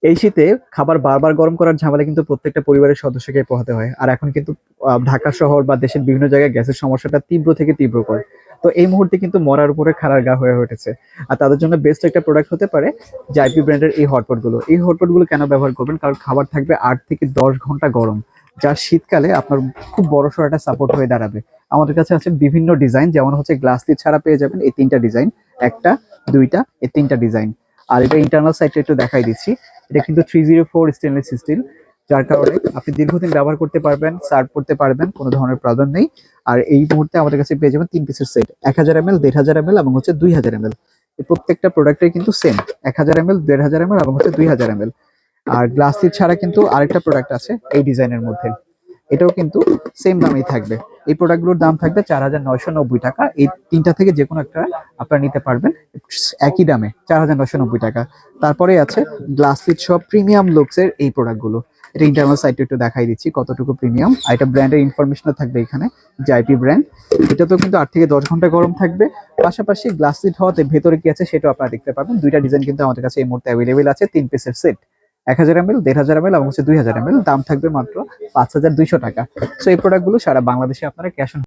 এই শীতে খাবার বারবার গরম করার ঝামেলা কিন্তু প্রত্যেকটা পরিবারের সদস্যকে পোহাতে হয়। আর এখন কিন্তু ঢাকা শহর বা দেশের বিভিন্ন জায়গায় গ্যাসের সমস্যাটা তীব্র থেকে তীব্রকর। তো এই মুহূর্তে কিন্তু মরার উপরে খাড়ার গা হয়ে উঠেছে। আর তাদের জন্য বেস্ট একটা প্রোডাক্ট হতে পারে জাইপি ব্র্যান্ডের এই হটপট গুলো। এই হটপট গুলো কেন ব্যবহার করবেন? কারণ খাবার থাকবে 8 থেকে 10 ঘন্টা গরম, যা শীতকালে আপনার খুব বড়সড় একটা সাপোর্ট হয়ে দাঁড়াবে। আমাদের কাছে আছে বিভিন্ন ডিজাইন, যেমন হচ্ছে গ্লাস লিড ছাড়া পেয়ে যাবেন এই 3টা ডিজাইন, একটা, দুইটা, এই 3টা ডিজাইন। আর এটা ইন্টারনাল সাইডটা একটু দেখাই দিচ্ছি। এটা কিন্তু 304 স্টেনলেস স্টিল, যার কারণে আপনি দীর্ঘদিন ব্যবহার করতে পারবেন, সার্ভ করতে পারবেন, কোনো ধরনের প্রবলেম নেই। আর এই মুহূর্তে আমাদের কাছে পেয়ে যাবেন 3 পিসের সেট, 1000 ml, 1500 ml এবং হচ্ছে 2000 ml। এই প্রত্যেকটা প্রোডাক্টের কিন্তু সেম 1000 ml, 1500 ml এবং হচ্ছে 2000 ml। আর গ্লাস লিড ছাড়া কিন্তু আরেকটা প্রোডাক্ট আছে এই ডিজাইনের মধ্যে, এটাও কিন্তু সেম দামেই থাকবে। এই প্রোডাক্টগুলোর দাম থাকবে 4990 টাকা। এই 3টা থেকে যে কোনো একটা আপনারা নিতে পারবেন একই দামে, 4990 টাকা। তারপরে আছে গ্লাস লিড সব প্রিমিয়াম লুকসের এই প্রোডাক্টগুলো। এটা ইন্টারনাল সাইটে একটু দেখাই দিচ্ছি কতটুকু প্রিমিয়াম। আর এটা ব্র্যান্ডের ইনফরমেশনও থাকবে এখানে, জাইপি ব্র্যান্ড। এটা তো কিন্তু 8 থেকে 10 ঘন্টা গরম থাকবে। পাশাপাশি গ্লাস লিড হওয়াতে ভেতরে কি আছে সেটাও আপনারা দেখতে পাবেন। দুইটা ডিজাইন কিন্তু আমাদের কাছে এই মুহূর্তে অ্যাভেলেবেল আছে, 3 পিসের সেট, 1000 ml, 1500 ml এবং হচ্ছে 2000 ml। দাম থাকবে মাত্র 5200 টাকা। সো এই প্রোডাক্টগুলো সারা বাংলাদেশে আপনারা ক্যাশ অন